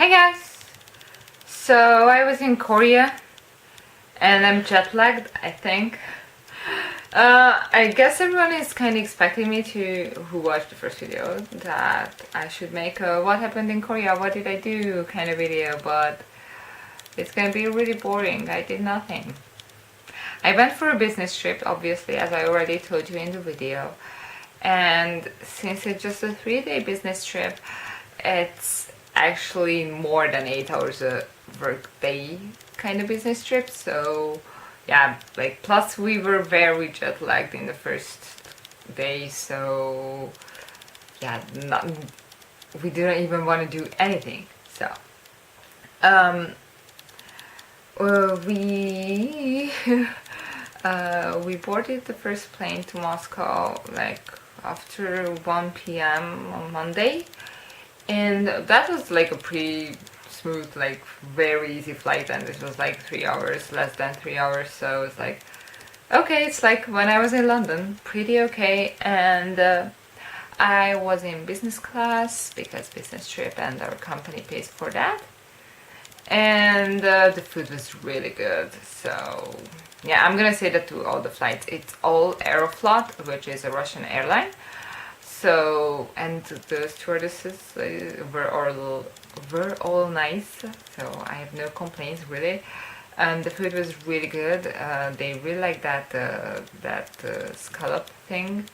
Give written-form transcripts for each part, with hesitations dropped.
Hi guys! So I was in Korea and I'm jet lagged, I think. I guess everyone is kind of expecting me to, who watched the first video, that I should make a what happened in Korea, what did I do kind of video, but it's gonna be really boring. I did nothing. I went for a business trip, obviously, as I already told you in the video. And since it's just a 3-day business trip, it's actually more than 8 hours a work day kind of business trip. So yeah, like plus we were very jet lagged in the first day, so yeah, we didn't even want to do anything. So we we boarded the first plane to Moscow like after 1 p.m. on Monday, and that was like a pretty smooth, like very easy flight, and it was like 3 hours, less than 3 hours, so it's like okay, it's like when I was in London, pretty okay. And I was in business class because business trip and our company pays for that, and the food was really good. So yeah, I'm gonna say that to all the flights. It's all Aeroflot, which is a Russian airline. So, and the stewardesses were all nice, so I have no complaints really. And the food was really good. They really like that scallop thing.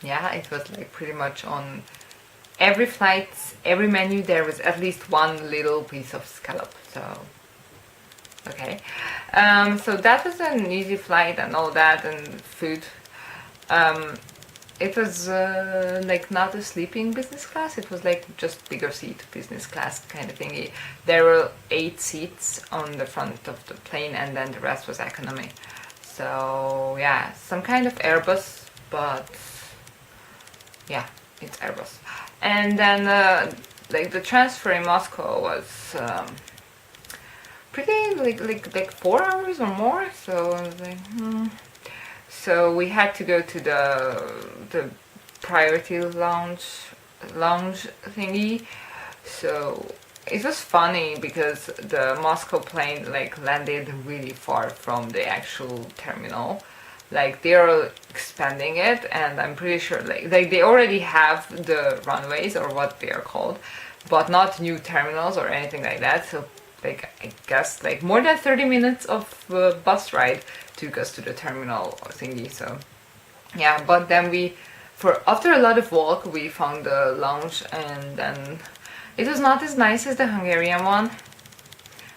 Yeah, it was like pretty much on every flight, every menu there was at least one little piece of scallop. So okay, so that was an easy flight and all that, and food. It was like not a sleeping business class, it was like just bigger seat business class kind of thingy. There were 8 seats on the front of the plane, and then the rest was economy. So yeah, some kind of Airbus, but yeah, it's Airbus. And then like the transfer in Moscow was pretty like 4 hours or more. So I was like, So we had to go to the priority lounge thingy. So it was funny because the Moscow plane like landed really far from the actual terminal. Like they are expanding it, and I'm pretty sure like they already have the runways, or what they are called, but not new terminals or anything like that. So like I guess like more than 30 minutes of bus ride took us to the terminal thingy. So yeah, but then after a lot of walk we found the lounge, and then it was not as nice as the Hungarian one,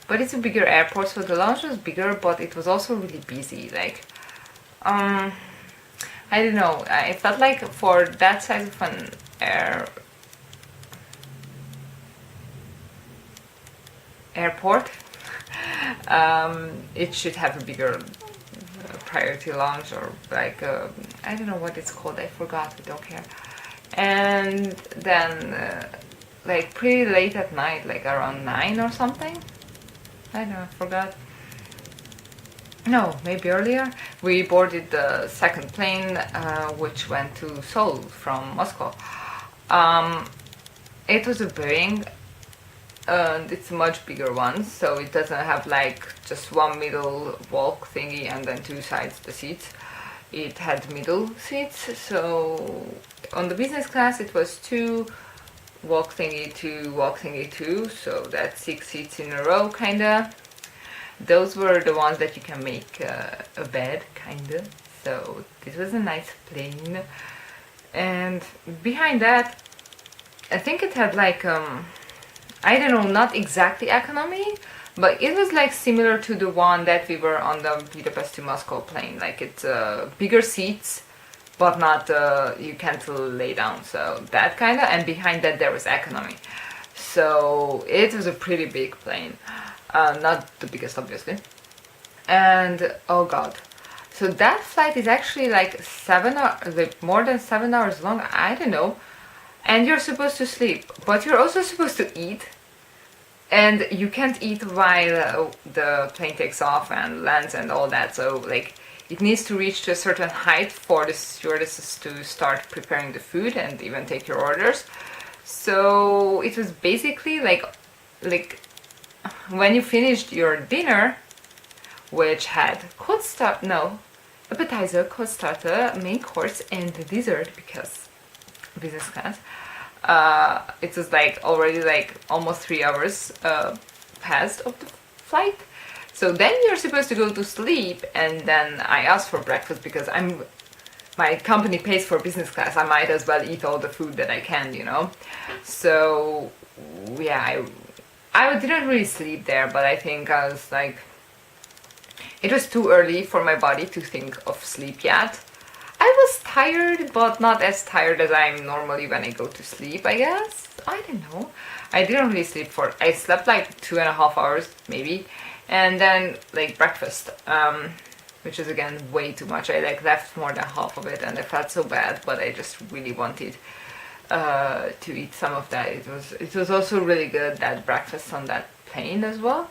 but it's a bigger airport, so the lounge was bigger, but it was also really busy. Like I don't know, I felt like for that size of an airport it should have a bigger priority lounge, or like I don't know what it's called, I forgot, I don't care. And then like pretty late at night, like around 9 or something, I don't know, I forgot. No, maybe earlier, we boarded the second plane which went to Seoul from Moscow. It was a Boeing, and it's a much bigger one, so it doesn't have like just one middle walk thingy and then 2 sides the seats. It had middle seats, so on the business class it was 2 walk thingy, 2 walk thingy, 2, so that's 6 seats in a row kinda. Those were the ones that you can make a bed kinda. So this was a nice plane. And behind that, I think it had like I don't know, not exactly economy, but it was like similar to the one that we were on the Budapest to Moscow plane. Like it's bigger seats, but not you can't lay down, so that kind of. And behind that there was economy. So it was a pretty big plane, not the biggest obviously. And oh god, so that flight is actually like 7 hours, like more than 7 hours long, I don't know. And you're supposed to sleep, but you're also supposed to eat, and you can't eat while the plane takes off and lands and all that. So like it needs to reach to a certain height for the stewardesses to start preparing the food and even take your orders. So it was basically like like when you finished your dinner, which had cold start, no, appetizer, cold starter, main course, and the dessert, because business class. It was like already like almost 3 hours passed of the flight. So then you're supposed to go to sleep, and then I asked for breakfast because my company pays for business class. I might as well eat all the food that I can, you know. So yeah, I didn't really sleep there, but I think I was like, it was too early for my body to think of sleep yet. I was tired, but not as tired as I'm normally when I go to sleep, I guess. I don't know. I didn't really sleep I slept like 2.5 hours, maybe. And then like breakfast, which is again way too much. I like left more than half of it and I felt so bad, but I just really wanted to eat some of that. It was also really good, that breakfast on that plane as well.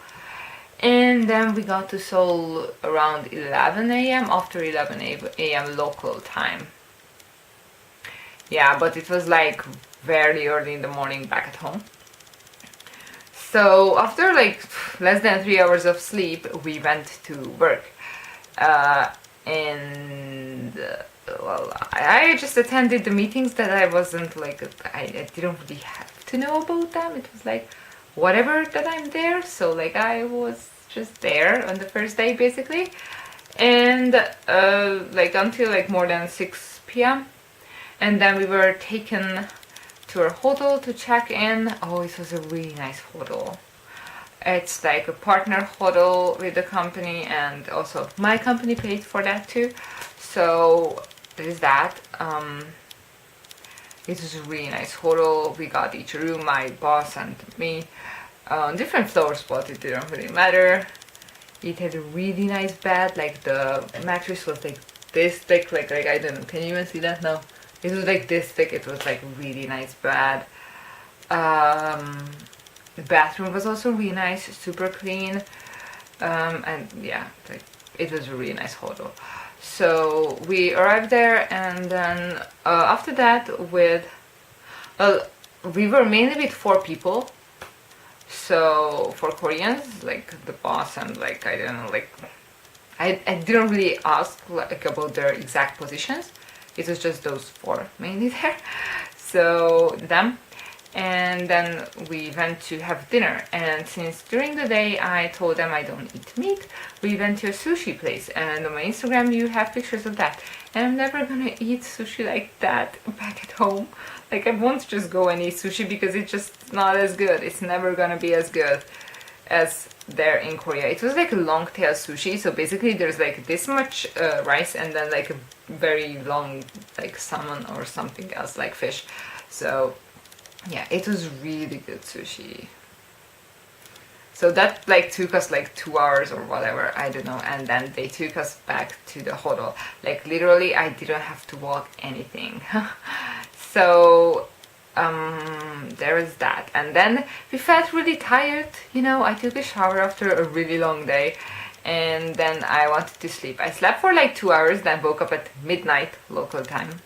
And then we got to Seoul around 11 a.m. after 11 a.m. local time. Yeah, but it was like very early in the morning back at home. So after like less than 3 hours of sleep, we went to work. Well, I just attended the meetings that I wasn't like, I didn't really have to know about them. It was like whatever that I'm there. So like I was just there on the first day basically. And like until like more than 6 p.m. And then we were taken to our hotel to check in. Oh, it was a really nice hotel. It's like a partner hotel with the company, and also my company paid for that too. So there's that. It was a really nice hotel. We got each room, my boss and me, on different floors, but it didn't really matter. It had a really nice bed. Like the mattress was like this thick. Like I don't know. Can you even see that? No. It was like this thick. It was like really nice bed. The bathroom was also really nice, super clean, and yeah, like it was a really nice hotel. So we arrived there, and then after that, we were mainly with 4 people. So 4 Koreans, like the boss and like I don't know, like I didn't really ask like about their exact positions. It was just those 4 mainly there. So them. And then we went to have dinner, and since during the day I told them I don't eat meat, we went to a sushi place, and on my Instagram you have pictures of that. And I'm never gonna eat sushi like that back at home. Like I won't just go and eat sushi because it's just not as good. It's never gonna be as good as there in Korea. It was like a long tail sushi, so basically there's like this much rice and then like a very long like salmon or something else like fish. So yeah, it was really good sushi. So that like took us like 2 hours or whatever, I don't know, and then they took us back to the hotel. Like literally I didn't have to walk anything. So there is that. And then we felt really tired, you know. I took a shower after a really long day, and then I wanted to sleep. I slept for like 2 hours, then woke up at midnight local time.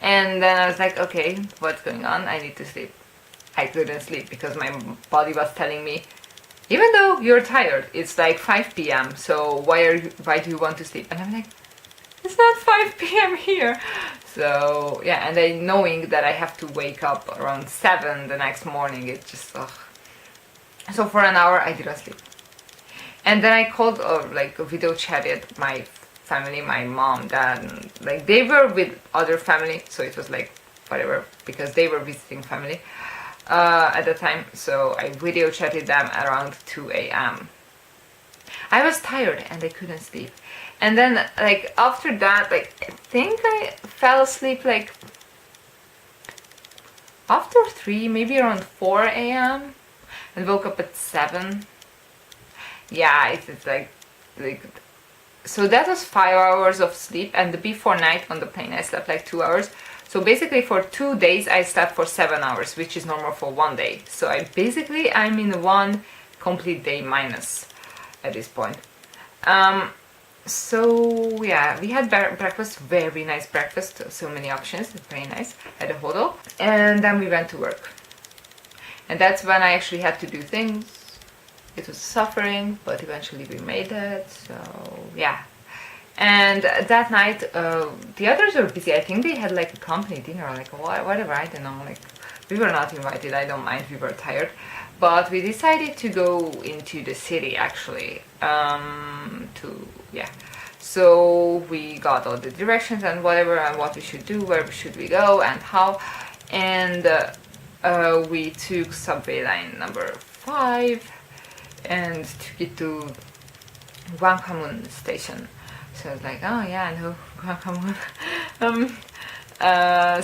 And then I was like, okay, what's going on? I need to sleep. I couldn't sleep because my body was telling me, even though you're tired, it's like 5 p.m. So why do you want to sleep? And I'm like, it's not 5 p.m. here. So yeah, and then knowing that I have to wake up around 7 the next morning, it just ugh. So for an hour I didn't sleep. And then I called like a video chatted my family, my mom, dad, and, like they were with other family, so it was like whatever, because they were visiting family at the time. So I video chatted them around 2 a.m. I was tired and I couldn't sleep. And then like after that, like I think I fell asleep like after 3, maybe around 4 a.m. and woke up at 7. Yeah, it's like so that was 5 hours of sleep, and the before night on the plane I slept like 2 hours. So basically for 2 days I slept for 7 hours, which is normal for 1 day. So I'm in 1 complete day minus at this point. So yeah, we had breakfast, very nice breakfast, so many options, very nice, at the hotel. And then we went to work. And that's when I actually had to do things. It was suffering, but eventually we made it, so yeah. And that night, the others were busy. I think they had like a company dinner or like whatever, I don't know. Like, we were not invited, I don't mind, we were tired. But we decided to go into the city actually. Yeah. So we got all the directions and whatever, and what we should do, where should we go, and how. And we took subway line number 5 and took it to Gwanghwamun station. So I was like, oh yeah, I know Gwanghwamun.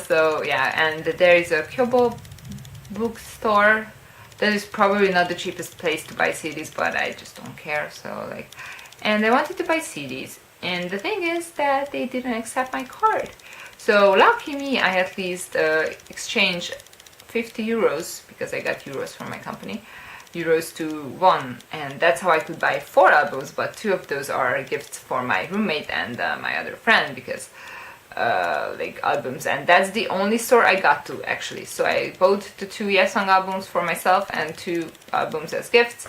So yeah, and there is a Kyobo bookstore. That is probably not the cheapest place to buy CDs, but I just don't care. So like, and I wanted to buy CDs, and the thing is that they didn't accept my card. So lucky me, I at least exchanged 50 euros, because I got euros from my company, euros to 1, and that's how I could buy 4 albums, but 2 of those are gifts for my roommate and my other friend, because like albums, and that's the only store I got to actually. So I bought the 2 Yesong albums for myself and 2 albums as gifts,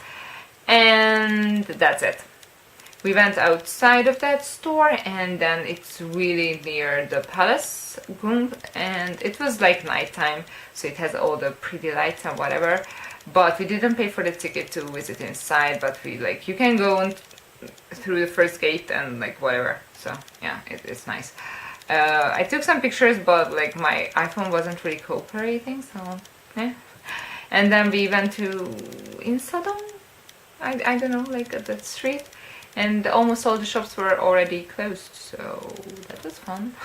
and that's it. We went outside of that store, and then it's really near the palace Gung, and it was like nighttime, so it has all the pretty lights and whatever, but we didn't pay for the ticket to visit inside, but we like, you can go through the first gate and like whatever, so yeah, it's nice. I took some pictures, but like my iPhone wasn't really cooperating, so yeah. And then we went to Insadong, I don't know, like at the street, and almost all the shops were already closed, so that was fun.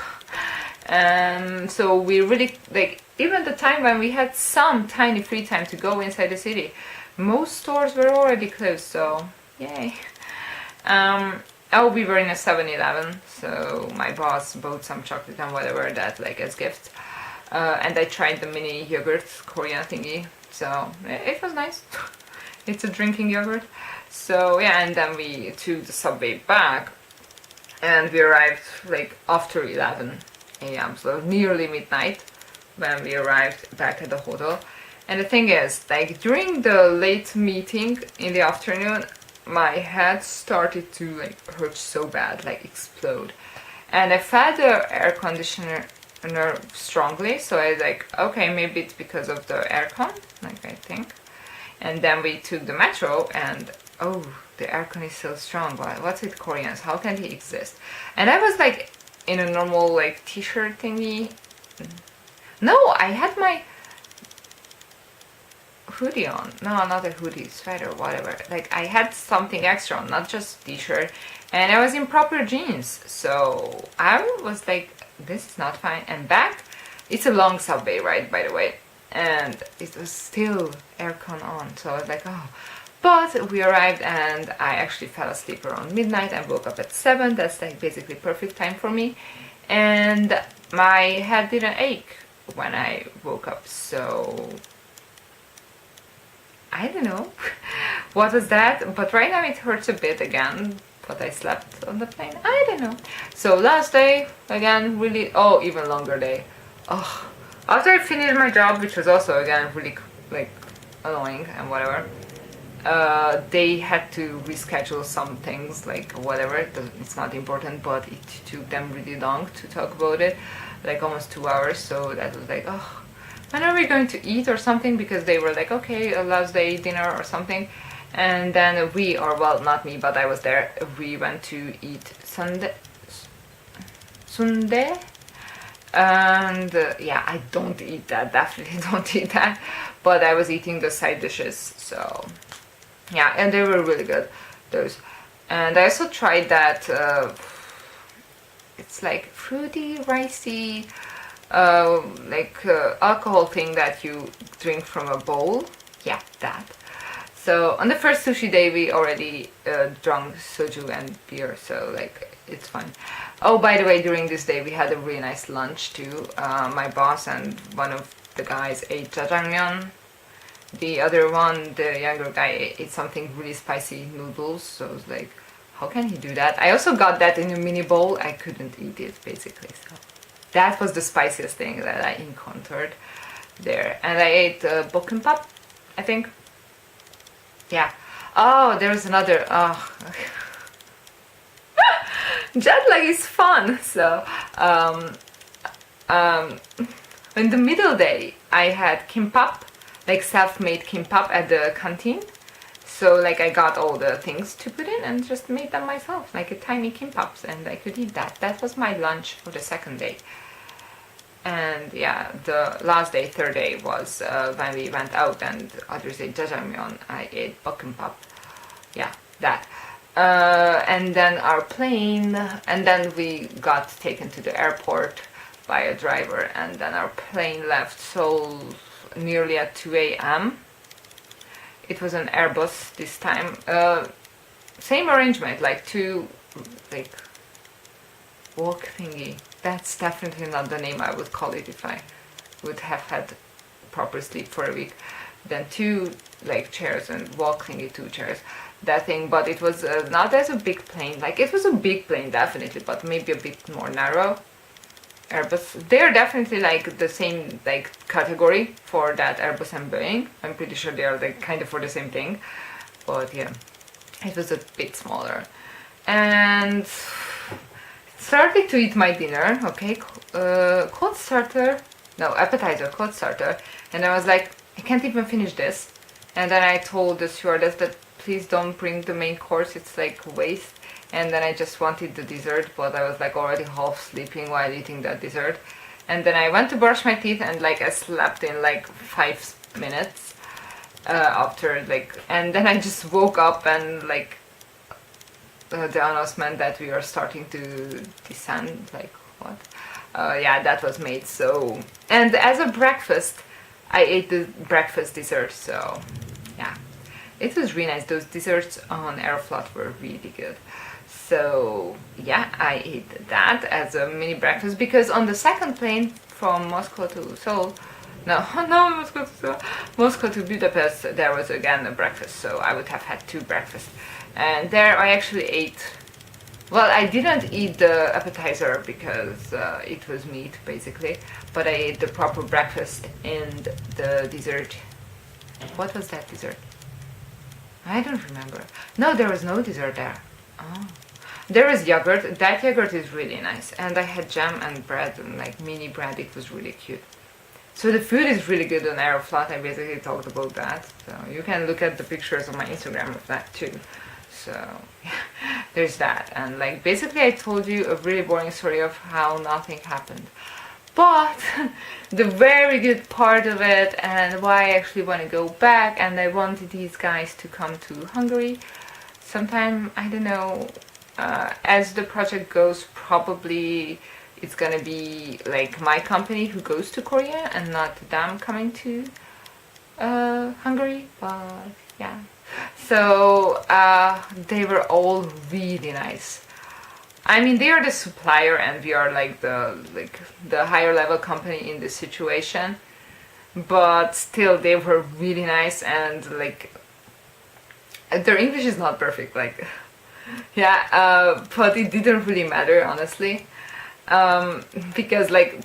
So we really, like, even the time when we had some tiny free time to go inside the city, most stores were already closed, so yay. Oh, we were in a 7-Eleven, so my boss bought some chocolate and whatever that, like, as gifts. And I tried the mini yogurt Korean thingy, so it was nice. It's a drinking yogurt. So yeah, and then we took the subway back, and we arrived like after 11 a.m, so nearly midnight when we arrived back at the hotel. And the thing is, like, during the late meeting in the afternoon, my head started to like hurt so bad, like explode. And I felt the air conditioner strongly, so I was like, okay, maybe it's because of the aircon, like, I think. And then we took the metro, and oh, the aircon is so strong. What's with Koreans? How can they exist? And I was like in a normal like t-shirt thingy. No, I had my hoodie on. No, not a hoodie, sweater, whatever. Like, I had something extra on, not just t-shirt. And I was in proper jeans. So I was like, this is not fine. And back, it's a long subway ride, by the way. And it was still aircon on. So I was like, oh. But we arrived, and I actually fell asleep around midnight and woke up at 7. That's like basically perfect time for me. And my head didn't ache when I woke up. So I don't know what was that, but right now it hurts a bit again, but I slept on the plane. I don't know. So last day, again, really, oh, even longer day. Oh, after I finished my job, which was also again really like annoying and whatever, they had to reschedule some things, like whatever, it's not important, but it took them really long to talk about it, like almost 2 hours. So that was like, oh, when are we going to eat or something, because they were like, okay, a last day dinner or something. And then we, or well, not me, but I was there, we went to eat sundae, and yeah, I don't eat that, definitely don't eat that, but I was eating the side dishes, so yeah, and they were really good, those. And I also tried that, it's like fruity, ricey, alcohol thing that you drink from a bowl. Yeah, that. So on the first sushi day we already drank soju and beer, so like it's fun. Oh, by the way, during this day we had a really nice lunch too. My boss and one of the guys ate jjajangmyeon. The other one, the younger guy, ate something really spicy noodles, so I was like, how can he do that? I also got that in a mini bowl. I couldn't eat it basically, so that was the spiciest thing that I encountered there. And I ate bokimbap, I think. Yeah. Oh, there's another. Oh. Jet lag is fun. So, um, in the middle day, I had kimbap, like self-made kimbap at the canteen. So like I got all the things to put in and just made them myself, like a tiny kimbaps, and I could eat that. That was my lunch for the second day. And yeah, the last day, third day, was when we went out and others ate jajangmyeon. I ate bokimbap. Yeah, that. And then our plane, and then we got taken to the airport by a driver, and then our plane left Seoul nearly at 2 a.m. It was an Airbus this time. Same arrangement, like two, like, walk thingy. That's definitely not the name I would call it if I would have had proper sleep for a week. Then two, like, chairs and walk thingy, two chairs. That thing, but it was not as a big plane. Like, it was a big plane, definitely, but maybe a bit more narrow. Airbus, they're definitely like the same like category for that Airbus and Boeing. I'm pretty sure they are like kind of for the same thing, but yeah, it was a bit smaller. And started to eat my dinner. Okay, cold starter, no, appetizer, cold starter, and I was like, I can't even finish this. And then I told the stewardess that please don't bring the main course, it's like waste. And then I just wanted the dessert, but I was like already half sleeping while eating that dessert. And then I went to brush my teeth and like I slept in like 5 minutes after, like, and then I just woke up and like the announcement that we are starting to descend, like what? Yeah, that was made. So, and as a breakfast, I ate the breakfast dessert, so yeah. It was really nice. Those desserts on Aeroflot were really good. So yeah, I ate that as a mini breakfast because on the second plane from Moscow to Seoul, Moscow to Budapest, there was again a breakfast. So I would have had two breakfasts, and there I actually ate. Well, I didn't eat the appetizer because it was meat basically, but I ate the proper breakfast and the dessert. What was that dessert? I don't remember. No, there was no dessert there. Oh. There is yogurt. That yogurt is really nice. And I had jam and bread and like mini bread. It was really cute. So the food is really good on Aeroflot. I basically talked about that. So you can look at the pictures on my Instagram of that too. So yeah, there's that. And like basically I told you a really boring story of how nothing happened. But the very good part of it and why I actually want to go back, and I wanted these guys to come to Hungary sometime, I don't know, as the project goes, probably it's gonna be like my company who goes to Korea and not them coming to Hungary, but yeah. So they were all really nice. I mean, they are the supplier and we are like the higher level company in this situation, but still they were really nice, and like their English is not perfect, like yeah, but it didn't really matter honestly, because like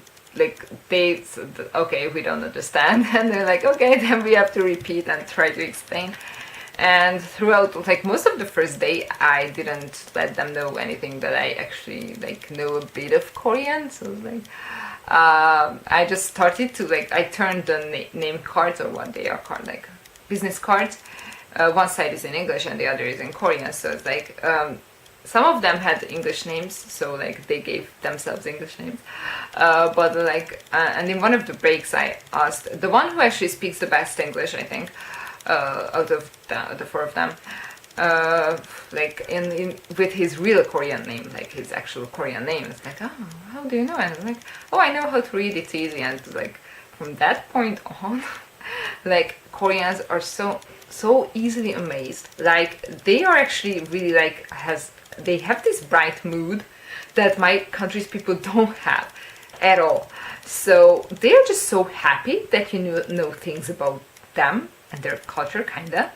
they said, okay, we don't understand, and they're like, okay, then we have to repeat and try to explain. And throughout, like most of the first day, I didn't let them know anything that I actually like know a bit of Korean. So like, I just started to like, I turned the name cards, or what they are called, like business cards. One side is in English and the other is in Korean. So it's like, some of them had English names, so like they gave themselves English names. But like, and in one of the breaks, I asked the one who actually speaks the best English, I think. Out of the four of them, like in with his real Korean name, like his actual Korean name. It's like, oh, how do you know? And I'm like, oh, I know how to read. It's easy. And like from that point on, like Koreans are so easily amazed. Like they are actually really like they have this bright mood that my country's people don't have at all. So they are just so happy that you know things about them and their culture, kinda.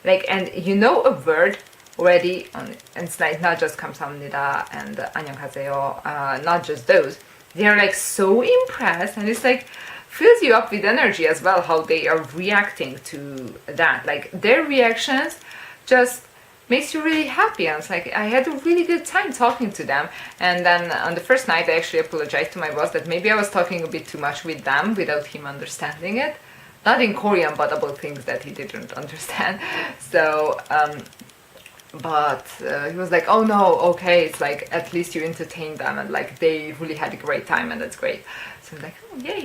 Like, and you know a word already, and it's like not just 감사합니다 and 안녕하세요, not just those. They're like so impressed, and it's like fills you up with energy as well, how they are reacting to that. Like their reactions just makes you really happy. And it's like I had a really good time talking to them. And then on the first night I actually apologized to my boss that maybe I was talking a bit too much with them without him understanding it, not in Korean but about things that he didn't understand. So but he was like, oh no, okay, it's like at least you entertained them and like they really had a great time, and that's great. So I'm like, oh yay.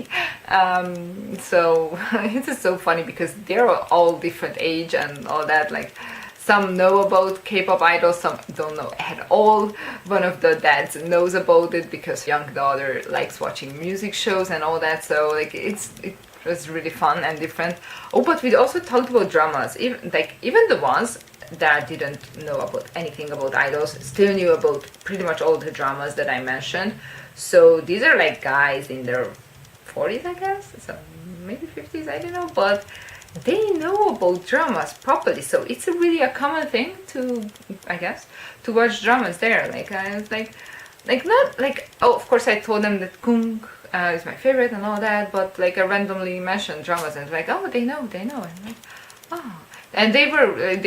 So it is so funny because they're all different age and all that. Like some know about K-pop idols, some don't know at all. One of the dads knows about it because young daughter likes watching music shows and all that. So like it was really fun and different. Oh, but we also talked about dramas. Even the ones that didn't know about anything about idols still knew about pretty much all the dramas that I mentioned. So these are like guys in their 40s, I guess, so maybe 50s, I don't know, but they know about dramas properly. So it's really a common thing to, I guess, to watch dramas there. Like I was like not like, oh, of course I told them that Kung is my favorite and all that, but like I randomly mentioned dramas and like, oh, they know, and I'm like, oh. And they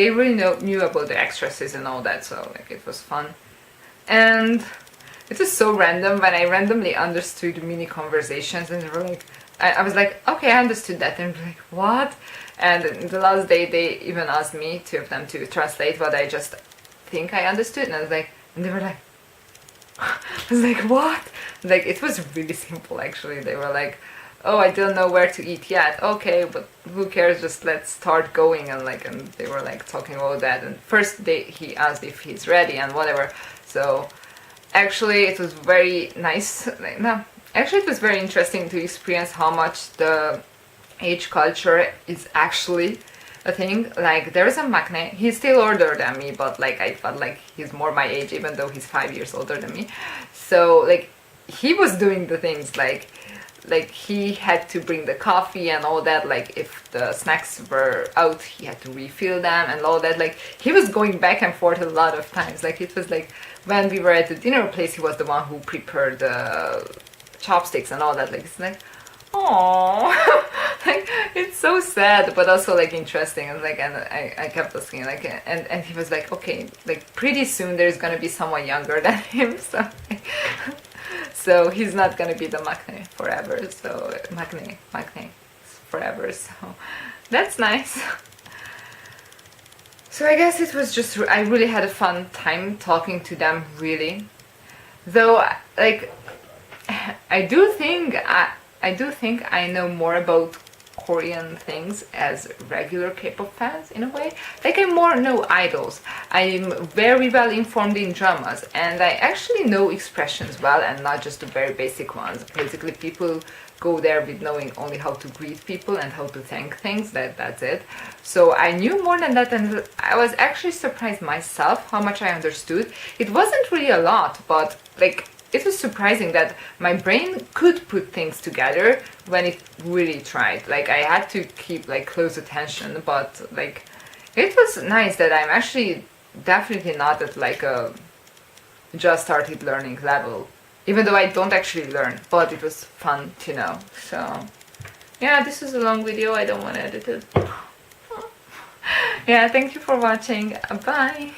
really knew about the extras and all that, so like it was fun. And it was so random when I randomly understood mini conversations, and they were like, I was like, okay, I understood that, and like, what? And the last day they even asked me, two of them, to translate what I just think I understood, and I was like, and they were like, I was like, what? Like it was really simple actually. They were like, oh, I don't know where to eat yet. Okay, but who cares? Just let's start going. And they were like talking about that. And first he asked if he's ready and whatever. So actually, it was very nice. Actually, it was very interesting to experience how much the age culture is actually a thing. Like there is a maknae. He's still older than me, but like I felt like he's more my age, even though he's 5 years older than me. So like he was doing the things like he had to bring the coffee and all that. Like if the snacks were out, he had to refill them and all that. Like he was going back and forth a lot of times. Like it was like when we were at the dinner place, he was the one who prepared the chopsticks and all that. Like it's like, oh, like it's so sad but also like interesting. And like, and I kept asking like, and he was like, okay, like pretty soon there's gonna be someone younger than him, so so he's not gonna be the maknae forever. So maknae forever. So that's nice. So I guess it was just, I really had a fun time talking to them, really. Though like I do think I know more about Korean things as regular K-pop fans in a way. Like I more know idols. I'm very well informed in dramas, and I actually know expressions well, and not just the very basic ones. Basically, people go there with knowing only how to greet people and how to thank things. That's it. So I knew more than that, and I was actually surprised myself how much I understood. It wasn't really a lot, but like it was surprising that my brain could put things together when it really tried. Like I had to keep like close attention, but like it was nice that I'm actually definitely not at like a just started learning level, even though I don't actually learn, but it was fun to know. So yeah, this is a long video, I don't want to edit it. Yeah, thank you for watching, bye.